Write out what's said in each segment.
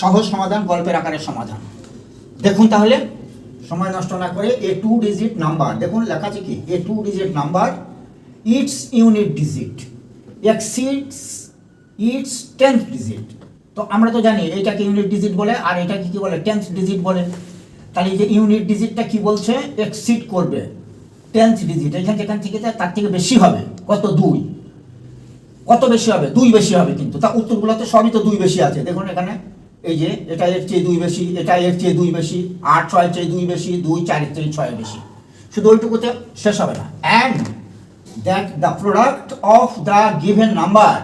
সহজ সমাধান, গল্পের আকারের সমাধান। দেখুন তাহলে সময় নষ্ট না করে, এ 2 ডিজিট নাম্বার, দেখুন লেখা আছে কি, এ 2 digit number it's unit digit exceeds it's 10th digit. তো আমরা তো জানি এইটাকে ইউনিট ডিজিট বলে, আর এটাকে কি বলে, 10th ডিজিট বলে। তাহলে এই যে ইউনিট ডিজিটটা কি বলছে, এক্সিড করবে 10th ডিজিট, যেখান থেকে তার থেকে বেশি হবে, কত, 2। কত বেশি হবে, 2 বেশি হবে, কিন্তু তা উত্তরগুলোতে সবই তো 2 বেশি আছে। দেখুন এখানে এই যে এটা এর চেয়ে 2 বেশি, এটা এর চেয়ে 2 বেশি, 8 6 এর চেয়ে 2 বেশি, 2 4 এর চেয়ে 6 বেশি, শুধু ওইটুকুতে শেষ হবে না। And that the product of the given number,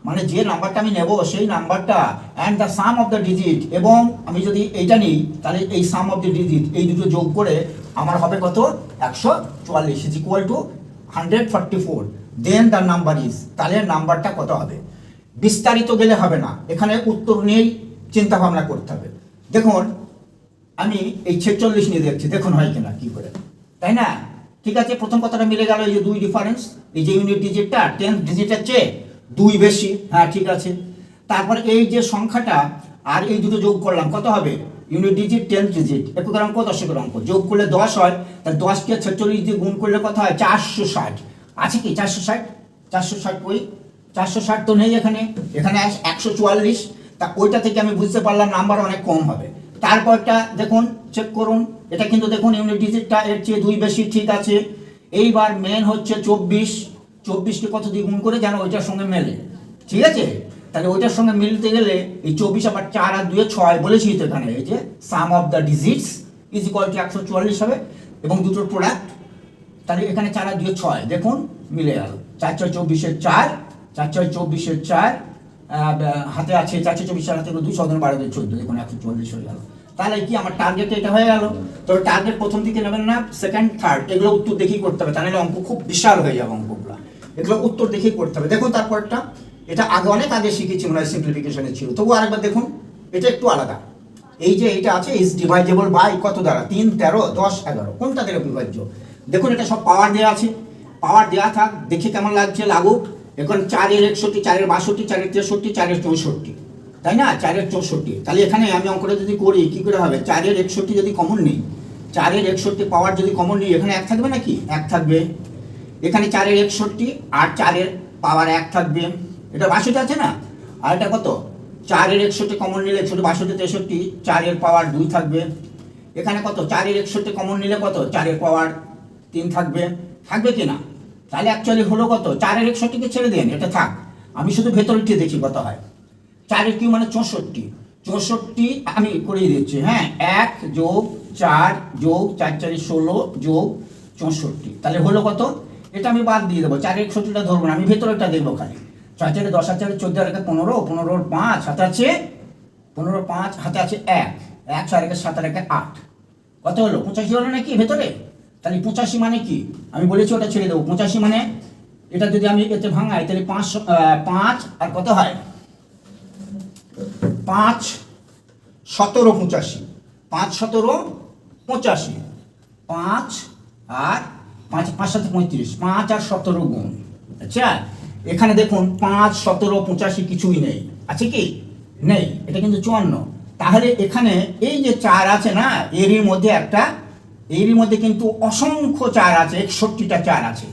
মানে যে নাম্বারটা আমি নেব সেই নাম্বারটা, and the some of the digit, এবং আমি যদি এইটা নিই তাহলে এই সাম অফ দ্য ডিজিট, এই দুটো যোগ করে আমার হবে কত, 144 is equal to 144। Then the number is, তাহলে নাম্বারটা কত হবে। বিস্তারিত গেলে হবে না, এখানে উত্তর নিয়েই চিন্তা ভাবনা করতে হবে। দেখুন আমি এই 46 নিয়ে দেখছি, দেখুন হয় কিনা কি করে, তাই না? ঠিক আছে, প্রথম কথাটা মিলে গেল, এই যে 2 ডিফারেন্স, এই যে ইউনিট ডিজিটটা 10th ডিজিটের চেয়ে 2 বেশি, হ্যাঁ ঠিক আছে। তারপরে এই যে সংখ্যাটা আর এই দুটো যোগ করলাম, কত হবে, ইউনিট ডিজিট 10th ডিজিট, এককের অঙ্ক দশকের অঙ্ক, যোগ করলে 10 হয়, তাহলে 10কে 46 দিয়ে গুণ করলে কত হয়, 460। আছে কি 460? 460 কই, 460 তো নেই এখানে, এখানে 144। তা ওইটা থেকে আমি বুঝতে পারলাম নাম্বার অনেক কম হবে। তারপরটা দেখুন, চেক করুন, এটা কিন্তু দেখুন ইউনিট ডিজিটটা এর চেয়ে 2 বেশি, ঠিক আছে। এইবার মেন হচ্ছে 24, 24কে কত দিয়ে গুণ করে যেন ওইটার সঙ্গে মেলে, ঠিক আছে। তাহলে ওইটার সঙ্গে মিলতে গেলে এই 24 আবার 4 আর 2 6 বলেছি তো এখানে, এই যে sum of the digits is equal to 144 হবে, এবং দুটোর প্রোডাক্ট, তাহলে এখানে 4 আর 2 6, দেখুন মিলে গেল, 4 4 24 4, 4 4 24 4, হাতে আছে 4 4 24 হাতে 2 7 12 14, দেখুন 144 হয়ে গেল। তাহলে কি আমার টার্গেট এটা হয়ে গেল। তো টার্গেট প্রথম দিকে নেবেন না, সেকেন্ড থার্ড এগুলো উত্তর দেখেই করতে হবে, তাহলে অঙ্ক খুব বিশাল হয়ে যাবে অঙ্কগুলো, এগুলো উত্তর দেখেই করতে হবে। দেখুন তারপরটা, এটা আগে অনেক আগে শিখেছি মনে হয়, সিম্পলিফিকেশনে ছিল, তবু আরেকবার দেখুন, এটা একটু আলাদা। এই যে এটা আছে ইজ ডিভাইজেবল বাই কত দ্বারা, 3 13 10 11, কোনটা দ্বারা বিভাজ্য। দেখুন এটা সব পাওয়ার দেওয়া আছে, পাওয়ার দেওয়া থাক, দেখে কেমন লাগছে লাগুক। এখন 4 এর 61, 4 এর 62, 4 এর 63, 4 এর 64, তাই না, 4 এর 64। তাহলে এখানে আমি অঙ্কটা যদি করি কি করে হবে, 4 এর 61 যদি কমন নিই, 4 এর 61 পাওয়ার যদি কমন নিই, এখানে 1 থাকবে নাকি, 1 থাকবে। এখানে 4 এর 61 আর 4 এর পাওয়ার 1 থাকবে, এটা 62 আছে না। আর এটা কত, 4 এর 61 কমন নিলে 61 62 63, 4 এর পাওয়ার 2 থাকবে। এখানে কত, 4 এর 61 কমন নিলে কত, 4 এর পাওয়ার 3 থাকবে, থাকবে কিনা। তাহলে অ্যাকচুয়ালি হলো কত, 4 এর 61কে ছেড়ে দেন, এটা থাক, আমি শুধু ভেতরটি দেখি কত হয়। 4 এর কিউ মানে 64, 64 আমি করিয়ে দিচ্ছি, হ্যাঁ, 1 যোগ 4 যোগ 4 4 16 যোগ 64, তাহলে হলো কত। এটা আমি বাদ দিয়ে দেবো, 4 এর 61টা ধরবো না, আমি ভেতরটা দেখবো খালি। 4 4 10 4 14 আর 15, 15 5 হাতে আছে 15 5 হাতে আছে 1, 1 4 7 আর 8, কত হলো, 85 হলো নাকি ভেতরে। তাহলে 85 মানে কি, আমি বলেছি ওটা ছেড়ে দেবো। 85 মানে এটা যদি আমি এতে ভাঙাই তাহলে 5 আর কত হয়, 5 17 85, 5 17 85, 5 আর 5 5 7 35, 5 আর 17 গুণ। আচ্ছা এখানে দেখুন 5 17 85 কিছুই নেই, আছে কি, নেই, এটা কিন্তু 54। তাহলে এখানে এই যে 4 আছে না, এরই মধ্যে একটা, এরই মধ্যে কিন্তু অসংখ্য 4 আছে, 61টা 4 আছে।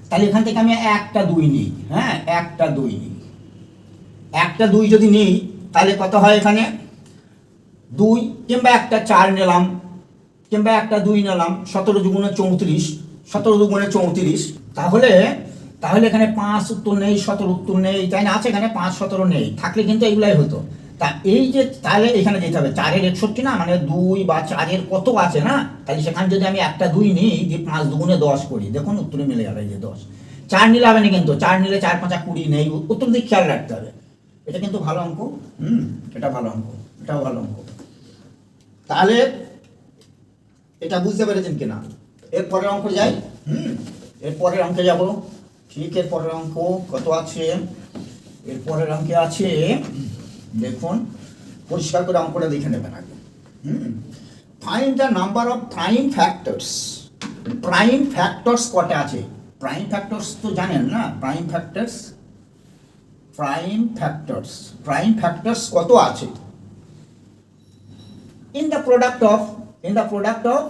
তাহলে এখান থেকে আমি একটা 2 নিই, হ্যাঁ একটা 2 নিই, একটা 2 যদি নিই তাহলে কত হয়, এখানে 2 কিংবা একটা 4 নিলাম, কিংবা একটা 2 নিলাম, 17 দুগুণে 34, 17 দুগুণে 34, তাহলে তাহলে এখানে 5 উত্তর নেই, 17 উত্তর নেই, তাই না, আছে এখানে 5 17 নেই, থাকলে কিন্তু এইগুলাই হতো। তা এই যে তাহলে এখানে যেতে হবে 4 এর 61 না, মানে 2 বা 4 এর কত আছে না, তাহলে সেখানে যদি আমি একটা 2 নিই, যে 5 দুগুণে 10 করি, দেখুন উত্তরে মিলে যাবে, এই যে 10। 4 নিলে হবে না কিন্তু, 4 নিলে 4 5 20 নেই, উত্তর দিকে খেয়াল রাখতে হবে। এটা কিন্তু ভালো অঙ্ক, এটা ভালো অঙ্ক, এটাও ভালো অঙ্ক। তাহলে এটা বুঝতে পেরেছেন কিনা। এর পরের অঙ্ক যাই, এর পরের অঙ্কে যাব, ঠিক, এর পরের অঙ্ক কত আছে, এর পরের অঙ্কে আছে, দেখুন পরিষ্কার করে অঙ্কটা দেখে নেবেন আগে। Find the number of prime factors. Prime factors কটা আছে, প্রাইম ফ্যাক্টরস তো জানেন না, prime factors, prime factors, prime factors কত আছে। ইন দ্য প্রোডাক্ট অফ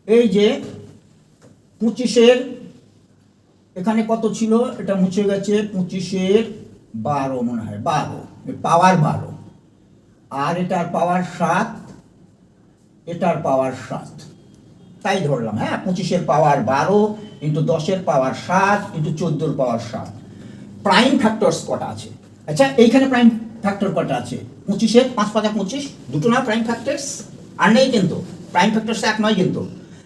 এই যে 25-এর এখানে কত ছিল, এটা মুছে গেছে, 25-এর 12 মনে হয়, 12 পাওয়ার 12, আর এটার পাওয়ার 7, এটার পাওয়ার 7, তাই ধরলাম। হ্যাঁ, 25-এর পাওয়ার 12 ইন্টু 10-এর পাওয়ার 7 ইন্টু 14-এর পাওয়ার 7। প্রাইম ফ্যাক্টরস কটা আছে? আচ্ছা, এইখানে প্রাইম ফ্যাক্টর কটা আছে? 25-এর 5 5 25, দুটো না প্রাইম ফ্যাক্টরস? আর নেই কিন্তু, প্রাইম ফ্যাক্টরস এক নয় কিন্তু।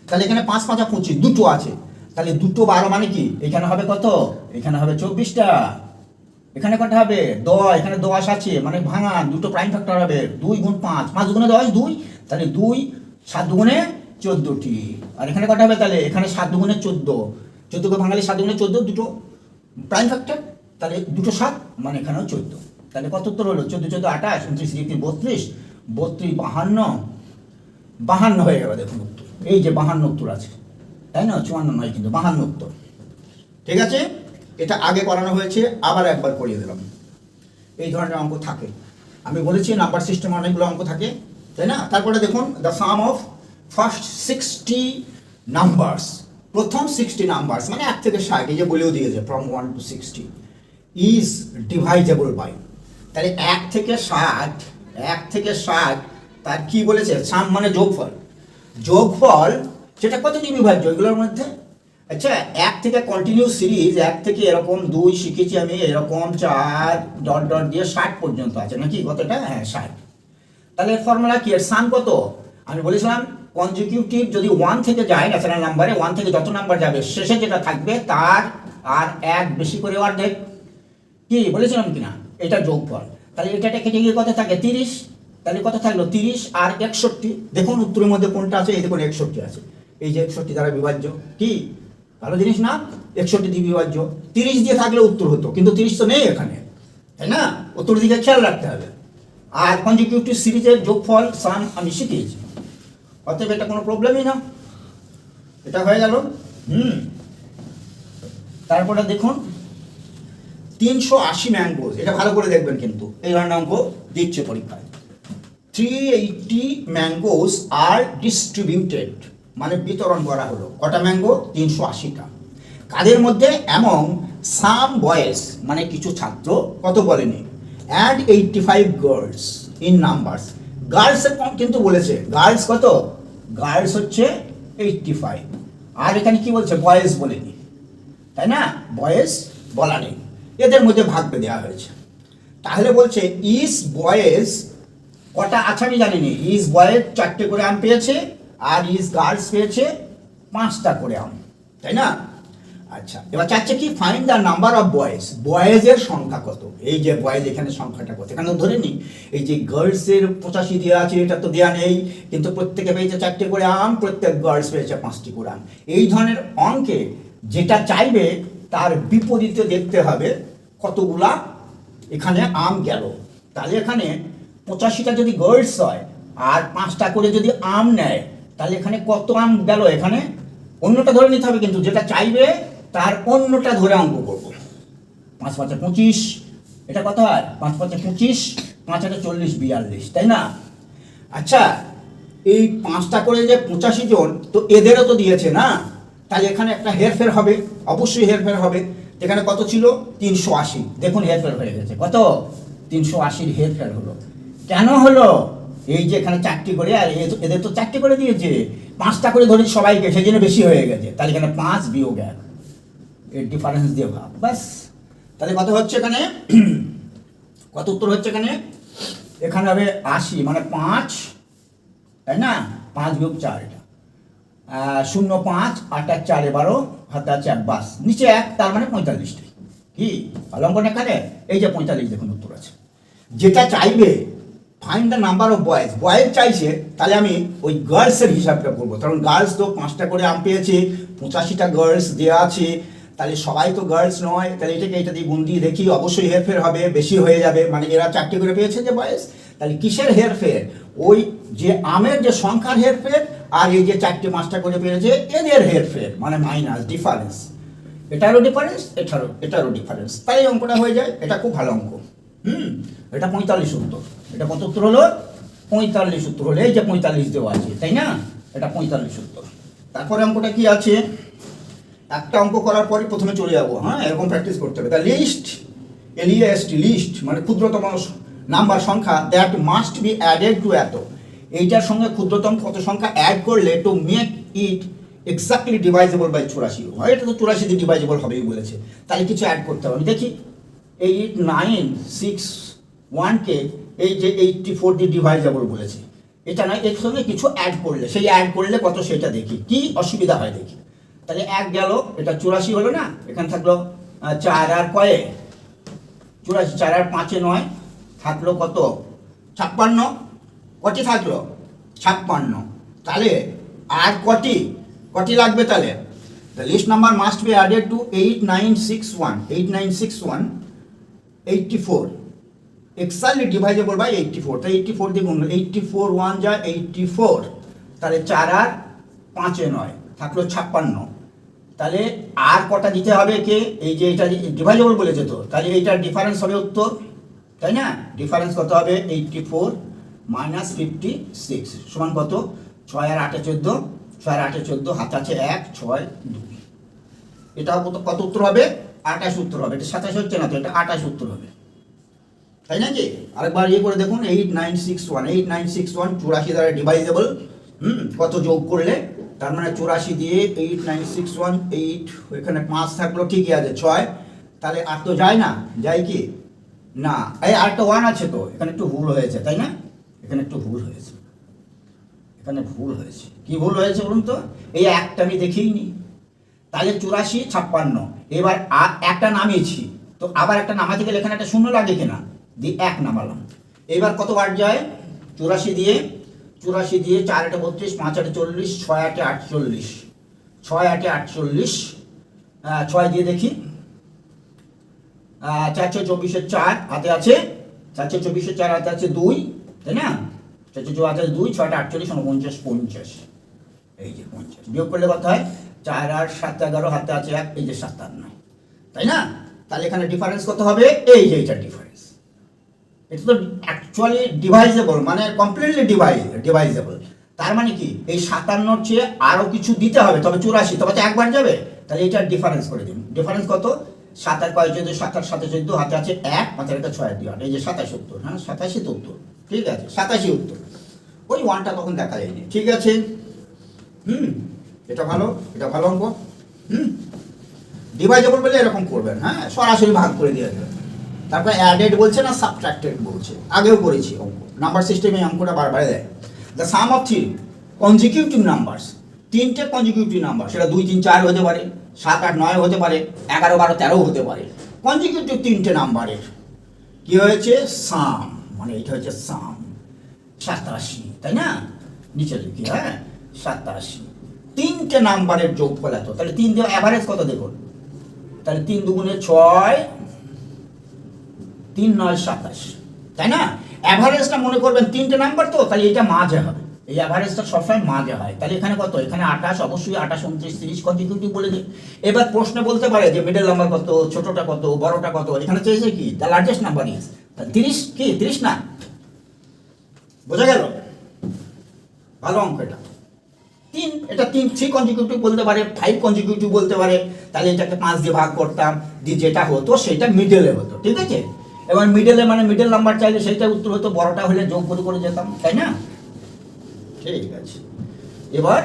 তাহলে এখানে 5 5 25 দুটো আছে, তাহলে দুটো 12 মানে কি এখানে হবে কত? এখানে হবে 24টা। এখানে কটা হবে? 10, এখানে 10 আছে মানে ভাঙা, দুটো প্রাইম ফ্যাক্টর হবে। 2 গুণ 5, 5 দুগুণে 10, 2, তাহলে 2, 7 দুগুণে 14টি। আর এখানে কটা হবে? তাহলে এখানে 7 দুগুণে 14, 14কে ভাঙালে 7 দুগুণে 14, দুটো প্রাইম ফ্যাক্টর, তাহলে দুটো 7 মানে এখানেও 14। তাহলে কত উত্তর হলো? 14 14 28, 29 32, 32 52 হয়ে গেল। দেখুন উত্তর, এই যে 52 উত্তর আছে, তাই না? 54 নয় কিন্তু 52 উত্তর। ঠিক আছে, এটা আগে করানো হয়েছে, আবার একবার করিয়ে দিলাম। এই ধরনের অঙ্ক থাকে, আমি বলেছি নাম্বার সিস্টেম অনেকগুলো অঙ্ক থাকে, তাই না? তারপরে দেখুন the some of first 60 numbers, প্রথম 60 নাম্বারস মানে 1 থেকে 60, এই যে বলেও দিয়েছে from 1 to 60 is divisible by. তাহলে 1 থেকে 60 তার কি বলেছে? সাম মানে যোগফল সেটা কতটি বিভাজ্য এগুলোর মধ্যে? আচ্ছা, 1 থেকে কন্টিনিউ সিরিজ, 1 থেকে এরকম 2 শিখেছি আমি, এরকম 4 ডট ডট দিয়ে 60 পর্যন্ত আছে নাকি? কতটা? হ্যাঁ 60। তাহলে ফর্মুলা কি? এর সাম কত? আমি বলেছিলাম কনজিকিউটিভ যদি 1 থেকে যায় ন্যাচারাল নাম্বারে, 1 থেকে যত নাম্বার যাবে শেষে যেটা থাকবে তার আর 1 বেশি করে অর্ধেক, কি বলেছিলাম কিনা? এটা যোগফল। তাহলে এটা কেটে গিয়ে কত থাকে? 30। তাহলে কত থাকলো? 30 আর 61। দেখুন উত্তরের মধ্যে কোনটা আছে? এই দেখুন 61 আছে, এই যে 61 দ্বারা বিভাজ্য। কি ভালো জিনিস না? 61 দিয়ে বিভাজ্য। 30 দিয়ে থাকলে উত্তর হতো, কিন্তু 30 তো নেই এখানে, তাই না? উত্তরের দিকে খেয়াল রাখতে হবে। আর কনজিকিউটিভ সিরিজের যোগফল সাম আমি শিখিয়েছি, অতএব এটা কোনো প্রবলেমই না, এটা হয়ে গেল। তারপরে দেখুন 380 ম্যাঙ্গোজ, এটা ভালো করে দেখবেন কিন্তু, এই ধরনের অঙ্ক দিচ্ছে পরীক্ষায়। 380 ম্যাঙ্গোজ আর ডিস্ট্রিবিউটেড, মানে বিতরণ করা হলো। কটা ম্যাঙ্গো? 380টা। কাদের মধ্যে? অ্যামং সাম বয়েজ, মানে কিছু ছাত্র, কত বলেনি, অ্যান্ড 85 গার্লস ইন নাম্বারস। গার্লসের কম কিন্তু বলেছে, গার্লস কত? গার্লস হচ্ছে 85, আর এখানে কি বলছে? বয়েজ বলেনি, তাই না? বয়েজ বলা নেই, এদের মধ্যে ভাগ দেওয়া হয়েছে। তাহলে বলছে ইস বয়েজ কটা আছে আমি জানিনি। ইস বয়েজ 4টে করে আম পেয়েছে, আর ইস গার্লস পেয়েছে 5টা করে আম, তাই না? আচ্ছা, এবার চাচ্ছে কি? Find the number of boys, বয়েজের সংখ্যা কত? এই যে বয়েজ, এখানে সংখ্যাটা কত? এখানে ধরে নি এই যে গার্লসের 85 দেওয়া আছে, এটা তো দেওয়া নেই, কিন্তু প্রত্যেকে পেয়েছে 4টে করে আম, প্রত্যেক গার্লস পেয়েছে 5টি করে আম। এই ধরনের অঙ্কে যেটা চাইবে তার বিপরীতে দেখতে হবে কতগুলা এখানে আম গেল। তাহলে এখানে 85টা যদি গার্লস হয় আর 5টা করে যদি আম নেয়, তাহলে এখানে কত আম গেল? এখানে অন্যটা ধরে নিতে হবে, কিন্তু যেটা চাইবে তার অন্যটা ধরে অঙ্ক করব। 5 5 25, এটা কত হয়? 5 5 25, 5 8 40 42, তাই না? আচ্ছা, এই 5টা করে যে 85 জন, তো এদেরও তো দিয়েছে না? তাহলে এখানে একটা হেরফের হবে, অবশ্যই হেরফের হবে। এখানে কত ছিল? 380। দেখুন হেরফের হয়ে গেছে, কত? 380 হেরফের হলো। কেন হলো? এই যে এখানে 4টি করে, আর এদের তো 4টি করে দিয়েছে, 5টা করে ধরে সবাইকে, সেই জন্য বেশি হয়ে গেছে। তাহলে এখানে 5 বিয়োগ 1, এর ডিফারেন্স দিয়ে ভাব, ব্যাস। তাহলে কত হচ্ছে এখানে? কত উত্তর হচ্ছে এখানে? এখানে হবে 80, মানে 5, তাই না? 5 বিয়োগ 4, এটা 0 5 8 আর 4 12, হাতে আছে 1, বাস, নিচে 1, তার মানে 45টি। কি ভালো অঙ্ক না এখানে? এই যে 45, দেখুন উত্তর আছে। যেটা চাইবে find the number of boys, boys চাইছে, তাহলে আমি ওই গার্লসের হিসাবটা করবো। কারণ গার্লস তো 5টা করে আম পেয়েছে, 85টা গার্লস দেওয়া আছে, তাহলে সবাই তো গার্লস নয়, তাহলে এটাকে এটা দিয়ে গুণ দিয়ে দেখি, অবশ্যই হেরফের হবে, বেশি হয়ে যাবে, মানে এরা 4টে করে পেয়েছে যে বয়েজ। তাহলে কিসের হেরফের? ওই যে আমের যে সংখ্যার হেরফের, আর এই যে 4টে 5টা করে পেয়েছে এদের হেরফের, মানে মাইনাস, ডিফারেন্স। এটারও ডিফারেন্স, এটারও ডিফারেন্স, তাই অঙ্কটা হয়ে যায়। এটা খুব ভালো অঙ্ক। এটা 45 উত্তর। এটা কত উত্তর হলো? 45 উত্তর হলে, এই যে 45 দেওয়া আছে, তাই না? এটা 45 উত্তর। তারপরে অঙ্কটা কি আছে, একটা অঙ্ক করার পরে প্রথমে চলে যাবো, হ্যাঁ, এরকম প্র্যাকটিস করতে হবে। দ্য লিস্ট, LEST, লিস্ট মানে ক্ষুদ্রতম নাম্বার সংখ্যা, that must be added to এত, এইটার সঙ্গে ক্ষুদ্রতম কত সংখ্যা অ্যাড করলে to make it exactly divisible by 84, হয় এটা তো 84 দিয়ে ডিভাইজেবল হবেই বলেছে, তাহলে কিছু অ্যাড করতে হবে। আমি দেখি 8, 9, 6, 1কে এই যে 84 দিয়ে ডিভাইজেবল বলেছে, এটা নয়, এর সঙ্গে কিছু অ্যাড করলে, সেই অ্যাড করলে কত সেটা দেখি, কি অসুবিধা হয় দেখি। তাহলে 1 গেল, এটা 84 হলো না, এখানে থাকলো 4 আর কয়ে 84, 4 আর 5 9, থাকলো কত 56, কটি থাকলো 56, তাহলে আর কটি লাগবে, তাহলে the list number must be added to 8961 84 exactly divisible by 84, তাই 84 দিয়ে গুণ, 84 1 যা 84, তাহলে 4 আর 5 9, থাকলো 56, তাহলে আর কটা দিতে হবে, কে এই যে এটা ডিভাইজেবল বলেছে তো, তাহলে এইটার ডিফারেন্স হবে উত্তর, তাই না? ডিফারেন্স কত হবে, 84 মাইনাস 56 সমান কত, 6 আর 8 14, 6 আর 8 14, হাত আছে 1, 6 2, এটা কত উত্তর হবে, 28 উত্তর হবে। এটা 27 হচ্ছে না তো, এটা 28 উত্তর হবে, তাই নাকি? আরেকবার ইয়ে করে দেখুন, 8961 84 দ্বারা ডিভাইজেবল, কত যোগ করলে, তার মানে 84 দিয়ে 8961, 8 এখানে 5 থাকলো, ঠিকই আছে 6, তাহলে আর তো যায় না, যায় কি না, এই আরেকটা 1 আছে তো, এখানে একটু ভুল হয়েছে, তাই না? এখানে একটু ভুল হয়েছে, এখানে ভুল হয়েছে, কি ভুল হয়েছে বলুন তো, এই একটা আমি দেখিনি, তাহলে 84 56, এবার আর একটা নামিয়েছি, তো আবার একটা নামাতে গেলে এখানে একটা শূন্য লাগে কিনা, দিয়ে 1 নামালাম, এবার কত বার যায়, 84 দিয়ে 4 8 32, 5 8 40, 6 8 48, 6 8 48, 6 দিয়ে দেখি, 424 4 হাতে আছে, 424 4 হাতে আছে 2, তাই না? 424 হাতে 2, 6 48 49 50, এই যে 50 বিয়োগ করলে কত হয়, 4 আর 7 11 হাতে আছে 1, এই যে 7 আর 9, তাই না? তাহলে এখানে ডিফারেন্স কত হবে, এই যে এইটার ডিফারেন্স, এটা তো অ্যাকচুয়ালি ডিভাইজেবল, মানে কমপ্লিটলি ডিভাইজেবল, তার মানে কি এই 57 চেয়ে আরো কিছু দিতে হবে, তবে 84, তবে তো একবার যাবে, তাহলে এইটার ডিফারেন্স করে দিন। ডিফারেন্স কত, 7 আর 5 14, 7 আর 7 14, হাতে আছে 1, মাথায় একটা 6 দিয়ে 8, এই যে 27 উত্তর, হ্যাঁ 87 উত্তর, ঠিক আছে 87 উত্তর, ওই 1টা তখন দেখা যায়নি, ঠিক আছে। এটা ভালো অঙ্ক, ডিভাইজেবল বলে এরকম করবেন, হ্যাঁ সরাসরি ভাগ করে দিয়ে দেবেন। তারপরে অ্যাডেড বলছে না সাবট্রাক্টেড বলছে, আগেও করেছি অঙ্ক, নাম্বার সিস্টেমে অঙ্কটা বারবার দেয়। The some of 3 consecutive numbers, 3টে কনজিকিউটিভ নাম্বার, সেটা 2 3 4 হতে পারে, 7 8 9 হতে পারে, 11 12 13 হতে পারে, কনজিকিউটিভ 3টে নাম্বারের কি হয়েছে, সাম, মানে এটা হচ্ছে সাম 87, তাই না? নিচে লিখি, হ্যাঁ 87, 3টে নাম্বারের যোগফল এত, তাহলে 3 দিয়ে অ্যাভারেজ কত দেখুন, তাহলে 3 দুগুণে 6, 3 9 27, তাই না? অ্যাভারেজটা মনে করবেন 3টে নাম্বার তো, তাহলে এটা মাঝে হবে, এই অ্যাভারেজটা সবসময় মাঝে হয়, তাহলে এখানে কত, এখানে 28, অবশ্যই 28 29 30 কনজিকিউটিভ বলে দিই। এবার প্রশ্ন বলতে পারে যে মিডল নাম্বার কত, ছোটটা কত, বড়টা কত, এখানে চেয়েছে কি দ্য লার্জেস্ট নাম্বার ইজ 30, কি 30 না, বোঝা গেল? ভালো অঙ্ক এটা, 3 কনজিকিউটিভ বলতে পারে, 5 কনজিকিউটিভ বলতে পারে, তাহলে এটাকে 5 দিয়ে ভাগ করতাম, দিয়ে যেটা হতো সেটা মিডলে হতো, ঠিক আছে? এবার মিডলে মানে মিডল নাম্বার চাইলে সেইটা উত্তর হতো, বড়টা হলে যোগ করে যেতাম, তাই না? ঠিক আছে, এবার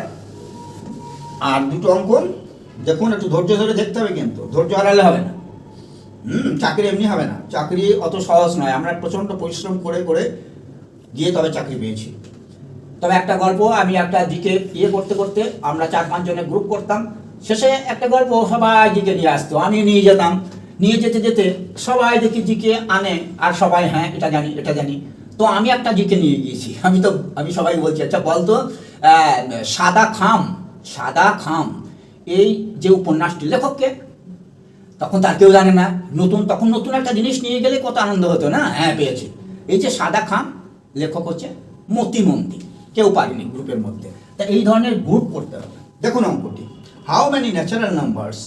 আর দুটো অঙ্ক দেখুন, একটু ধৈর্য ধরে দেখতে হবে, কিন্তু ধৈর্য হারালে হবে না, চাকরি এমনি হবে না, চাকরি অত সহজ নয়, আমরা প্রচণ্ড পরিশ্রম করে করে গিয়ে তবে চাকরি পেয়েছি। তবে একটা গল্প, আমি একটা দিকে করতে করতে আমরা 4-5 জনের গ্রুপ করতাম, শেষে একটা গল্প সবাই দিকে নিয়ে আসতো, আমি নিয়ে যেতাম, নিয়ে যেতে যেতে সবাই দেখি জিকে আনে, আর সবাই হ্যাঁ এটা জানি, তো আমি একটা জিকে নিয়ে গিয়েছি, আমি সবাই বলছি আচ্ছা বলতো, সাদা খাম এই যে উপন্যাসটি লেখককে, তখন তার কেউ জানে না, তখন নতুন একটা জিনিস নিয়ে গেলে কত আনন্দ হতো না, হ্যাঁ পেয়েছি, এই যে সাদা খাম লেখক হচ্ছে মতিমন্দি, কেউ পারেনি গ্রুপের মধ্যে, তা এই ধরনের গ্রুপ করতে হবে। দেখুন অঙ্কটি, how many natural numbers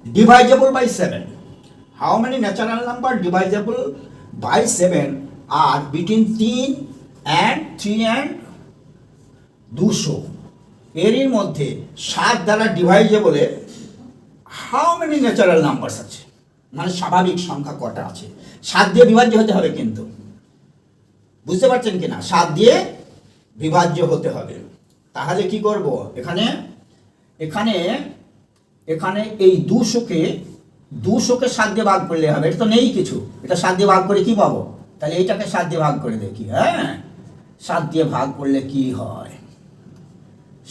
divisible by 7, how many natural number divisible by 7 are between 3 and 3 and 200 এরই মধ্যে 7 দ্বারা ডিভাইজেবলে হাউ মেনি ন্যাচারাল নাম্বারস আছে, মানে স্বাভাবিক সংখ্যা কটা আছে। 7 দিয়ে বিভাজ্য হতে হবে, কিন্তু বুঝতে পারছেন কিনা, 7 দিয়ে বিভাজ্য হতে হবে। তাহলে কি করব, এখানে এখানে এখানে এই 200কে 7 দিয়ে ভাগ করলে হবে, এটা তো নেই কিছু, এটা 7 দিয়ে ভাগ করে কি পাবো, তাহলে এইটাকে 7 দিয়ে ভাগ করে দেখি। হ্যাঁ, 7 দিয়ে ভাগ করলে কি হয়,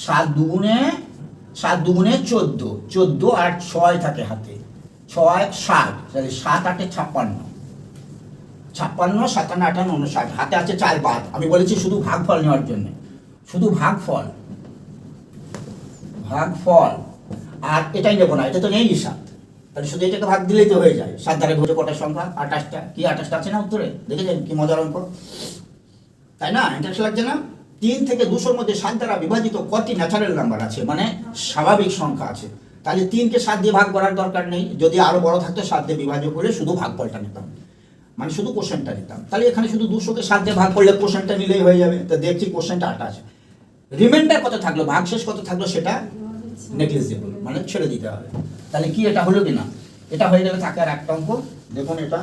7 দুগুণে 14, 14 আর 6 থাকে হাতে, 6 7, তাহলে 7 8 56, 56 57 58 59, হাতে আছে 4 বাদ। আমি বলেছি শুধু ভাগফল নেওয়ার জন্য, শুধু ভাগফল, আর এটাই নেবো না, এটা তো নেই 7, তাহলে শুধু এটাকে ভাগ দিলেই তো হয়ে যায়। 7 দ্বারা ঘটে কটার সংখ্যা, 28টা। কি 28টা আছে না উত্তরে, দেখেছেন কি মজার অঙ্ক, তাই না? ইন্টারেস্ট লাগছে না? 3 থেকে 200-র মধ্যে 7 দ্বারা বিভাজিত কটি ন্যাচারাল নাম্বার আছে, মানে স্বাভাবিক সংখ্যা আছে। তাহলে 3কে 7 দিয়ে ভাগ করার দরকার নেই, যদি আরো বড় থাকতো 7 দিয়ে বিভাজ্য করে শুধু ভাগফলটা নিতাম, মানে শুধু কোশ্চেনটা নিতাম। তাহলে এখানে শুধু 200কে 7 দিয়ে ভাগ করলে কোশ্চেনটা নিলেই হয়ে যাবে। তো দেখছি কোশ্চেনটা 8 আছে, রিমাইন্ডার কত থাকলো, ভাগশেষ কত থাকলো, সেটা নেগলিজেবল, মানে ছেড়ে দিতে হবে। তাহলে কি এটা হলো কিনা, এটা হয়ে গেলে থাকে আর একটা অঙ্ক। দেখুন এটা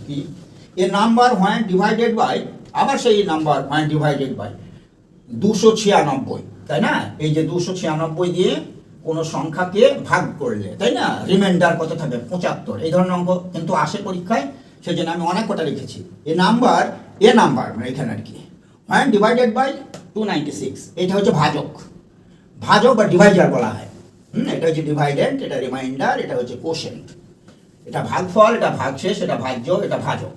কি, এ নাম্বার হোয়েন ডিভাইডেড বাই, আবার সেই নাম্বার হোয়েন ডিভাইডেড বাই 296, তাই না? এই যে 296 দিয়ে কোনো সংখ্যাকে ভাগ করলে, তাই না, রিমাইন্ডার কত থাকবে, 75। এই ধরনের অঙ্ক কিন্তু আসে পরীক্ষায়, সেই জন্য আমি অনেক কটা লিখেছি। এ নাম্বার মানে এখানে আর কি, হোয়েন ডিভাইডেড বাই 296, এটা হচ্ছে ভাজক বা ডিভাইজার বলা হয়। এটা হচ্ছে ডিভাইডেন্ট, এটা রিমাইন্ডার, এটা হচ্ছে কোশেন্ট, এটা ভাগফল, এটা ভাগশেষ, এটা ভাজ্য, এটা ভাজক।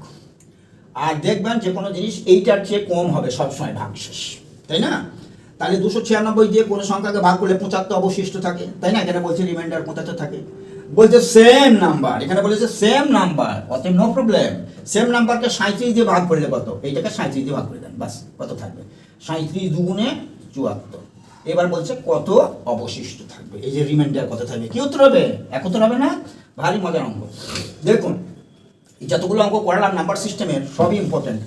আর দেখবেন যে কোনো জিনিস এইটার চেয়ে কম হবে সবসময় ভাগশেষ, তাই না? তাহলে 296 দিয়ে কোনো সংখ্যাকে ভাগ করলে 75 অবশিষ্ট থাকে, তাই না? এখানে বলছে রিমাইন্ডার 75 থাকে, বলছে সেম নাম্বার, এখানে বলেছে সেম নাম্বার, অতএব নো প্রবলেম। সেম নাম্বারকে 37 দিয়ে ভাগ করলে কত, এইটাকে 37 দিয়ে ভাগ করে দেন, বাস কত থাকবে, 37 দুগুণে 74। এবার বলছে কত অবশিষ্ট থাকবে, এই যে রিমাইন্ডার কত থাকবে, কি উত্তর হবে, এক উত্তর হবে না? ভারী মজার অঙ্ক। দেখুন যতগুলো অঙ্ক করালাম নাম্বার সিস্টেমের, সবই ইম্পর্টেন্ট।